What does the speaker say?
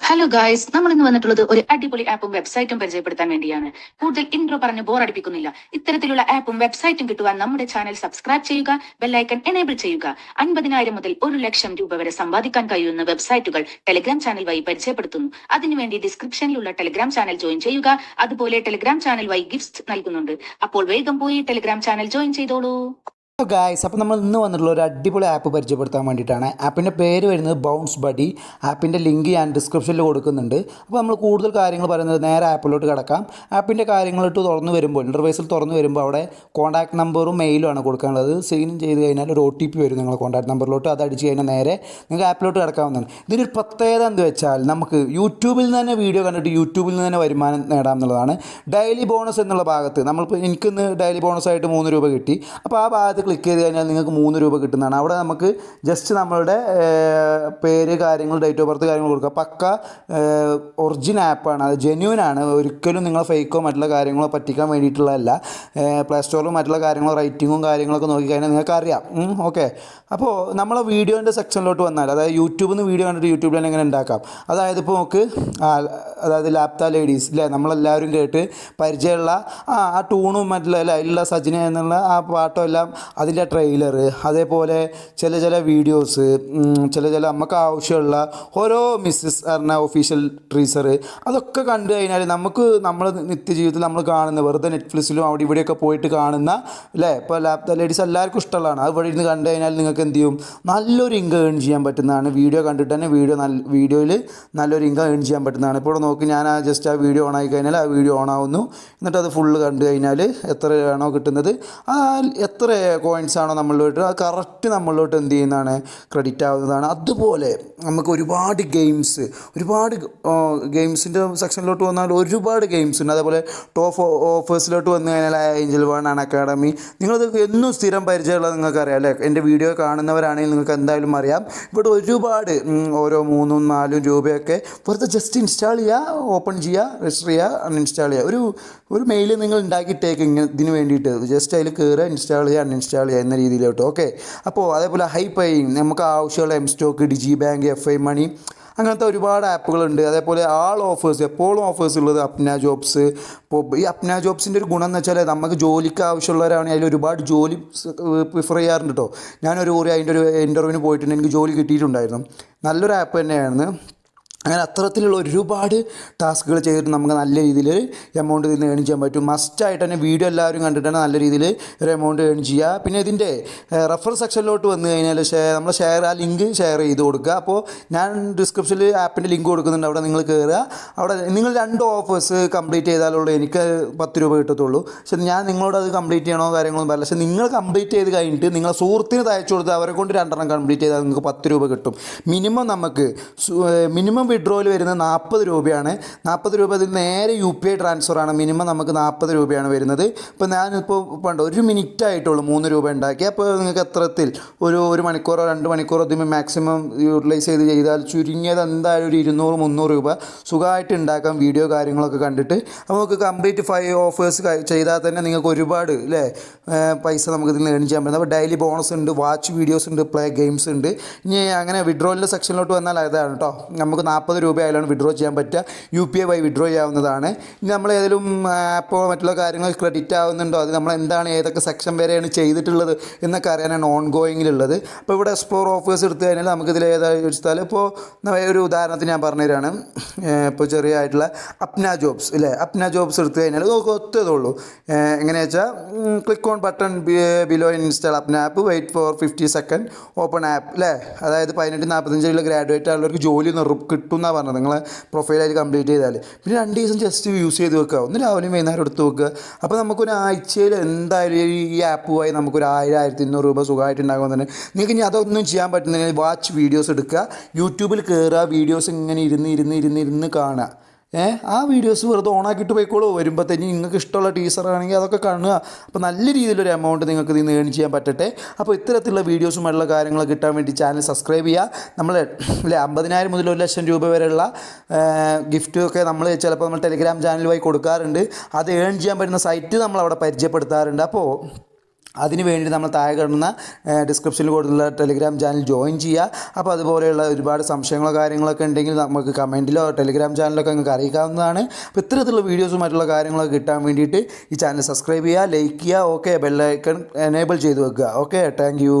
Hello guys, നമ്മൾ ഇന്ന് വന്നിട്ടുള്ളത് ഒരു അടിപൊളി ആപ്പും വെബ്സൈറ്റും പരിചയപ്പെടുത്താൻ വേണ്ടിയാണ്. കൂടുതൽ ഇൻട്രോ പറഞ്ഞ് ബോറടിപ്പിക്കുന്നില്ല. ഇത്തരത്തിലുള്ള ആപ്പും വെബ്സൈറ്റും കിട്ടുവാൻ നമ്മുടെ ചാനൽ സബ്സ്ക്രൈബ് ചെയ്യുക, ബെല്ലൈക്കൺ എനേബിൾ ചെയ്യുക. 50,000 മുതൽ 1,00,000 രൂപ വരെ സമ്പാദിക്കാൻ കഴിയുന്ന വെബ്സൈറ്റുകൾ ടെലിഗ്രാം ചാനൽ വഴി പരിചയപ്പെടുത്തുന്നു. അതിനുവേണ്ടി ഡിസ്ക്രിപ്ഷനിലുള്ള ടെലിഗ്രാം ചാനൽ ജോയിൻ ചെയ്യുക. അതുപോലെ ടെലിഗ്രാം ചാനൽ വഴി ഗിഫ്റ്റ്സ് നൽകുന്നുണ്ട്. അപ്പോൾ വേഗം പോയി ടെലിഗ്രാം ചാനൽ ജോയിൻ ചെയ്തോളൂ. ഹലോ ഗായ്സ്, അപ്പോൾ നമ്മൾ ഇന്ന് വന്നിട്ടുള്ള ഒരു അടിപൊളി ആപ്പ് പരിചയപ്പെടുത്താൻ വേണ്ടിയിട്ടാണ്. ആപ്പിൻ്റെ പേര് വരുന്നത് ബൗൺസ് ബഡി. ആപ്പിൻ്റെ ലിങ്ക് ഞാൻ ഡിസ്ക്രിപ്ഷനിൽ കൊടുക്കുന്നുണ്ട്. അപ്പോൾ നമ്മൾ കൂടുതൽ കാര്യങ്ങൾ പറയുന്നത് നേരെ ആപ്പിലോട്ട് കിടക്കാം. ആപ്പിൻ്റെ കാര്യങ്ങളിട്ട് തുറന്നു വരുമ്പോൾ ഇൻ്റർവേസിൽ തുറന്നു വരുമ്പോൾ അവിടെ കോൺടാക്ട് നമ്പറും മെയിലും ആണ് കൊടുക്കാനുള്ളത്. സൈൻ ചെയ്ത് കഴിഞ്ഞാൽ ഒരു OTP വരും നിങ്ങളുടെ കോൺടാക്ട് നമ്പറിലോട്ട്. അത് അടിച്ച് കഴിഞ്ഞാൽ നേരെ നിങ്ങൾക്ക് ആപ്പിലോട്ട് കിടക്കാവുന്നതാണ്. ഇതിനൊരു പ്രത്യേകത എന്ത് വെച്ചാൽ നമുക്ക് യൂട്യൂബിൽ നിന്ന് തന്നെ വീഡിയോ കണ്ടിട്ട് യൂട്യൂബിൽ നിന്ന് തന്നെ വരുമാനം നേടാം എന്നുള്ളതാണ്. ഡെയിലി ബോണസ് എന്നുള്ള ഭാഗത്ത് നമ്മളിപ്പോൾ എനിക്കിന്ന് ഡെയിലി ബോണസായിട്ട് 3 രൂപ കിട്ടി. അപ്പോൾ ആ ഭാഗത്ത് ക്ലിക്ക് ചെയ്ത് കഴിഞ്ഞാൽ നിങ്ങൾക്ക് 3 രൂപ കിട്ടുന്നതാണ്. അവിടെ നമുക്ക് ജസ്റ്റ് നമ്മളുടെ പേര്, കാര്യങ്ങൾ, ഡേറ്റ് ഓഫ് ബർത്ത് കാര്യങ്ങൾ കൊടുക്കുക. പക്ക ഒറിജിനൽ ആപ്പാണ്, അത് ജെന്യൂൻ ആണ്. ഒരിക്കലും നിങ്ങൾ ഫേക്കോ മറ്റുള്ള കാര്യങ്ങളോ പറ്റിക്കാൻ വേണ്ടിയിട്ടുള്ളതല്ല. പ്ലേ സ്റ്റോറിലും മറ്റുള്ള കാര്യങ്ങളോ റേറ്റിങ്ങും കാര്യങ്ങളൊക്കെ നോക്കിക്കഴിഞ്ഞാൽ നിങ്ങൾക്ക് അറിയാം. ഓക്കെ, അപ്പോൾ നമ്മളെ വീഡിയോൻ്റെ സെക്ഷനിലോട്ട് വന്നാൽ, അതായത് യൂട്യൂബിൽ നിന്ന് വീഡിയോ കണ്ടിട്ട് യൂട്യൂബിൽ തന്നെ എങ്ങനെ ഉണ്ടാക്കാം, അതായത് ഇപ്പോൾ നമുക്ക് അതായത് ലാപ്താ ലേഡീസ് ഇല്ലേ, നമ്മളെല്ലാവരും കേട്ട് പരിചയമുള്ള ആ ടൂണും മറ്റുള്ള അല്ല അതിലുള്ള സജിന എന്നുള്ള ആ പാട്ടും എല്ലാം, അതിൻ്റെ ട്രെയിലർ, അതേപോലെ ചില വീഡിയോസ്, ചില നമുക്ക് ആവശ്യമുള്ള ഓരോ മിസ്സസ് പറഞ്ഞ ഒഫീഷ്യൽ ട്രീസർ, അതൊക്കെ കണ്ടു കഴിഞ്ഞാൽ നമുക്ക് നമ്മളെ നിത്യജീവിതത്തിൽ നമ്മൾ കാണുന്ന വെറുതെ നെറ്റ്ഫ്ലിക്സിലും അവിടെ ഇവിടെയൊക്കെ പോയിട്ട് കാണുന്ന അല്ലേ, ഇപ്പോൾ ലാപ്താ ലേഡീസ് എല്ലാവർക്കും ഇഷ്ടമുള്ളതാണ്. അത് ഇവിടെ ഇരുന്ന് കണ്ടു കഴിഞ്ഞാൽ നിങ്ങൾക്ക് എന്ത് ചെയ്യും, നല്ലൊരു ഇൻകം ഏൺ ചെയ്യാൻ പറ്റുന്നതാണ്. വീഡിയോ കണ്ടിട്ട് തന്നെ വീഡിയോയിൽ നല്ലൊരു ഇൻകം ഏൺ ചെയ്യാൻ പറ്റുന്നതാണ്. ഇപ്പോൾ നോക്കി ഞാൻ ജസ്റ്റ് ആ വീഡിയോ ഓൺ ആയി കഴിഞ്ഞാൽ ആ വീഡിയോ ഓൺ ആവുന്നു. എന്നിട്ട് അത് ഫുള്ള് കണ്ടു കഴിഞ്ഞാൽ എത്രയാണോ കിട്ടുന്നത്, എത്ര കോയിൻസ് ആണോ നമ്മളിലോട്ട്, അത് കറക്റ്റ് നമ്മളിലോട്ട് എന്ത് ചെയ്യുന്നതാണ്, ക്രെഡിറ്റ് ആവുന്നതാണ്. അതുപോലെ നമുക്ക് ഒരുപാട് ഗെയിംസിൻ്റെ സെക്ഷനിലോട്ട് വന്നാൽ ഒരുപാട് ഗെയിംസ് ഉണ്ട്. അതേപോലെ ടോപ്പ് ഓഫേഴ്സിലോട്ട് വന്നു കഴിഞ്ഞാൽ ഏഞ്ചൽ വൺ, അക്കാഡമി, നിങ്ങളത് എന്നും സ്ഥിരം പരിചയമുള്ളത് നിങ്ങൾക്കറിയാം അല്ലേ. എൻ്റെ വീഡിയോ കാണുന്നവരാണെങ്കിൽ നിങ്ങൾക്ക് എന്തായാലും അറിയാം. ഇവിടെ ഒരുപാട് ഓരോ 3-4 രൂപയൊക്കെ വെറുതെ ജസ്റ്റ് ഇൻസ്റ്റാൾ ചെയ്യുക, ഓപ്പൺ ചെയ്യുക, രജിസ്റ്റർ ചെയ്യുക, അൺഇൻസ്റ്റാൾ ചെയ്യുക. ഒരു മെയിൽ നിങ്ങൾ ഉണ്ടാക്കിയിട്ടേക്ക് ഇതിന് വേണ്ടിയിട്ട് ജസ്റ്റ് അതിൽ കയറുക, ഇൻസ്റ്റാൾ ചെയ്യുക, അൺഇൻസ്റ്റാൾ ചെയ്യുക എന്ന രീതിയിലോട്ട്. ഓക്കെ, അപ്പോൾ അതേപോലെ ഹൈ പേയിങ്, നമുക്ക് ആവശ്യമുള്ള എംസ്റ്റോക്ക്, ഡിജി ബാങ്ക്, FI മണി, അങ്ങനത്തെ ഒരുപാട് ആപ്പുകളുണ്ട്. അതേപോലെ ആൾ ഓഫേഴ്സ്, എപ്പോഴും ഓഫേഴ്സ് ഉള്ളത് അപ്ന ജോബ്സ്. ഇപ്പോൾ ഈ അപ്ന ജോബ്സിൻ്റെ ഒരു ഗുണം എന്ന് വെച്ചാൽ നമുക്ക് ജോലിക്ക് ആവശ്യമുള്ളവരാണെങ്കിൽ അതിൽ ഒരുപാട് ജോലി പ്രിഫർ ചെയ്യാറുണ്ട് കേട്ടോ. ഞാനൊരു കുറി അതിൻ്റെ ഒരു ഇൻ്റർവ്യൂവിന് പോയിട്ടുണ്ട്, എനിക്ക് ജോലി കിട്ടിയിട്ടുണ്ടായിരുന്നു. നല്ലൊരു ആപ്പ് തന്നെയാണ്. അങ്ങനെ അത്തരത്തിലുള്ള ഒരുപാട് ടാസ്കുകൾ ചെയ്തിട്ട് നമുക്ക് നല്ല രീതിയിൽ എമൗണ്ട് ഇതിൽ ഏൺ ചെയ്യാൻ പറ്റും. മസ്റ്റായിട്ട് തന്നെ വീഡിയോ എല്ലാവരും കണ്ടിട്ടാണ് നല്ല രീതിയിൽ ഒരു എമൗണ്ട് ഏൺ ചെയ്യുക. പിന്നെ ഇതിൻ്റെ റെഫർ സെക്ഷനിലോട്ട് വന്നു കഴിഞ്ഞാൽ നമ്മൾ ആ ലിങ്ക് ഷെയർ ചെയ്ത് കൊടുക്കുക. അപ്പോൾ ഞാൻ ഡിസ്ക്രിപ്ഷനിൽ ആപ്പിൻ്റെ ലിങ്ക് കൊടുക്കുന്നുണ്ട്, അവിടെ നിങ്ങൾ കയറുക. അവിടെ നിങ്ങൾ 2 ഓഫേഴ്സ് കംപ്ലീറ്റ് ചെയ്താലുള്ളൂ എനിക്ക് 10 രൂപ കിട്ടത്തുള്ളൂ. പക്ഷേ ഞാൻ നിങ്ങളോട് അത് കംപ്ലീറ്റ് ചെയ്യണോ കാര്യങ്ങളൊന്നും പറയില്ല. പക്ഷേ നിങ്ങൾ കംപ്ലീറ്റ് ചെയ്ത് കഴിഞ്ഞിട്ട് നിങ്ങളെ സുഹൃത്തിന് തയ്ച്ചു കൊടുത്ത് അവരെ കൊണ്ട് 2 കംപ്ലീറ്റ് ചെയ്താൽ നിങ്ങൾക്ക് 10 രൂപ കിട്ടും. മിനിമം വിഡ്രോയിൽ വരുന്നത് 40 രൂപയാണ്. 40 രൂപ അതിൽ നേരെ UPI ട്രാൻസ്ഫറാണ്. മിനിമം നമുക്ക് 40 രൂപയാണ് വരുന്നത്. ഇപ്പോൾ ഞാനിപ്പോൾ പണ്ട് 1 മിനിറ്റ് ആയിട്ടുള്ളൂ 3 രൂപ ഉണ്ടാക്കി. അപ്പോൾ നിങ്ങൾക്ക് എത്രത്തിൽ ഒരു മണിക്കൂറോ 2 മണിക്കൂറോ അതിന് മാക്സിമം യൂട്ടിലൈസ് ചെയ്താൽ ചുരുങ്ങിയത് എന്തായാലും ഒരു 200-300 രൂപ സുഖമായിട്ട് ഉണ്ടാക്കാം, വീഡിയോ കാര്യങ്ങളൊക്കെ കണ്ടിട്ട്. അപ്പോൾ നമുക്ക് കംപ്ലീറ്റ് 5 ഓഫേഴ്സ് ചെയ്താൽ തന്നെ നിങ്ങൾക്ക് ഒരുപാട് അല്ലേ പൈസ നമുക്ക് ഇതിൽ ഏൺ ചെയ്യാൻ പറ്റും. അപ്പോൾ ഡെയിലി ബോണസ് ഉണ്ട്, വാച്ച് വീഡിയോസ് ഉണ്ട്, പ്ലേ ഗെയിംസ് ഉണ്ട്. ഇനി അങ്ങനെ വിഡ്രോയിൻ്റെ സെക്ഷനിലോട്ട് വന്നാൽ അതാണ് കേട്ടോ, നമുക്ക് 40 രൂപ ആയാലാണ് വിഡ്രോ ചെയ്യാൻ പറ്റുക. UPI വഴി വിഡ്രോ ചെയ്യാവുന്നതാണ്. ഇനി നമ്മൾ ഏതെങ്കിലും ആപ്പോ മറ്റുള്ള കാര്യങ്ങൾ ക്രെഡിറ്റ് ആവുന്നുണ്ടോ, അത് നമ്മൾ എന്താണ്, ഏതൊക്കെ സെക്ഷൻ വരെയാണ് ചെയ്തിട്ടുള്ളത് എന്നൊക്കെ അറിയാനാണ് ഓൺ ഗോയിങ്ങിലുള്ളത്. അപ്പോൾ ഇവിടെ എക്സ്പ്ലോർ ഓഫേഴ്സ് എടുത്തു കഴിഞ്ഞാൽ നമുക്കിതിൽ ഏതായാലും എടുത്താൽ, ഇപ്പോൾ ഒരു ഉദാഹരണത്തിന് ഞാൻ പറഞ്ഞുതരാണ്. ഇപ്പോൾ ചെറിയ ആയിട്ടുള്ള അപ്ന ജോബ്സ് ഇല്ലേ, അപ്ന ജോബ്സ് എടുത്തു കഴിഞ്ഞാൽ ഒത്തതുള്ളൂ. എങ്ങനെയാ വെച്ചാൽ click on button below install Apna app, wait for 50 second, open app അല്ലേ. അതായത് 18-45 ഗ്രാജുവേറ്റ് ആളുകൾക്ക് ജോലി കിട്ടും എന്നാണ് പറഞ്ഞത്, നിങ്ങളെ പ്രൊഫൈലായി കംപ്ലീറ്റ് ചെയ്താൽ. പിന്നെ 2 ദിവസം ജസ്റ്റ് യൂസ് ചെയ്ത് വെക്കുക, ഒന്ന് രാവിലെയും വൈകുന്നേരം എടുത്ത് വെക്കുക. അപ്പോൾ നമുക്കൊരാഴ്ചയിൽ എന്തായാലും ഈ ആപ്പ് വഴി നമുക്കൊരു 1000-1200 രൂപ സുഖമായിട്ട് ഉണ്ടാകുമ്പോൾ തന്നെ നിങ്ങൾക്ക് ഇനി അതൊന്നും ചെയ്യാൻ പറ്റുന്നില്ല, വാച്ച് വീഡിയോസ് എടുക്കുക, യൂട്യൂബിൽ കയറുക, വീഡിയോസ് ഇങ്ങനെ ഇരുന്ന് കാണുക. ആ വീഡിയോസ് വെറുതെ ഓണാക്കിയിട്ട് പോയിക്കോളൂ. വരുമ്പോൾ തന്നെ നിങ്ങൾക്ക് ഇഷ്ടമുള്ള ടീച്ചറാണെങ്കിൽ അതൊക്കെ കാണുക. അപ്പോൾ നല്ല രീതിയിലൊരു എമൗണ്ട് നിങ്ങൾക്ക് ഇതിൽ നിന്ന് ഏൺ ചെയ്യാൻ പറ്റട്ടെ. അപ്പോൾ ഇത്തരത്തിലുള്ള വീഡിയോസുമായിട്ടുള്ള കാര്യങ്ങൾ കിട്ടാൻ വേണ്ടി ചാനൽ സബ്സ്ക്രൈബ് ചെയ്യുക. നമ്മൾ 50,000 മുതൽ 1,00,000 രൂപ വരെയുള്ള ഗിഫ്റ്റൊക്കെ നമ്മൾ ചിലപ്പോൾ നമ്മൾ ടെലിഗ്രാം ചാനൽ വഴി കൊടുക്കാറുണ്ട്. അത് ഏൺ ചെയ്യാൻ പറ്റുന്ന സൈറ്റ് നമ്മളവിടെ പരിചയപ്പെടുത്താറുണ്ട്. അപ്പോൾ അതിന് വേണ്ടി നമ്മൾ താഴെ കാണുന്ന ഡിസ്ക്രിപ്ഷനിൽ കൊടുത്തുള്ള ടെലിഗ്രാം ചാനൽ ജോയിൻ ചെയ്യുക. അപ്പോൾ അതുപോലെയുള്ള ഒരുപാട് സംശയങ്ങളോ കാര്യങ്ങളൊക്കെ ഉണ്ടെങ്കിൽ നമുക്ക് കമൻറ്റിലോ ടെലിഗ്രാം ചാനലൊക്കെ നിങ്ങൾക്ക് അറിയിക്കാവുന്നതാണ്. അപ്പോൾ ഇത്തരത്തിലുള്ള വീഡിയോസും മറ്റുള്ള കാര്യങ്ങളൊക്കെ കിട്ടാൻ വേണ്ടിയിട്ട് ഈ ചാനൽ സബ്സ്ക്രൈബ് ചെയ്യുക, ലൈക്ക് ചെയ്യുക, ഓക്കെ, ബെല്ലൈക്കൺ എനേബിൾ ചെയ്ത് വെക്കുക. Okay, thank you.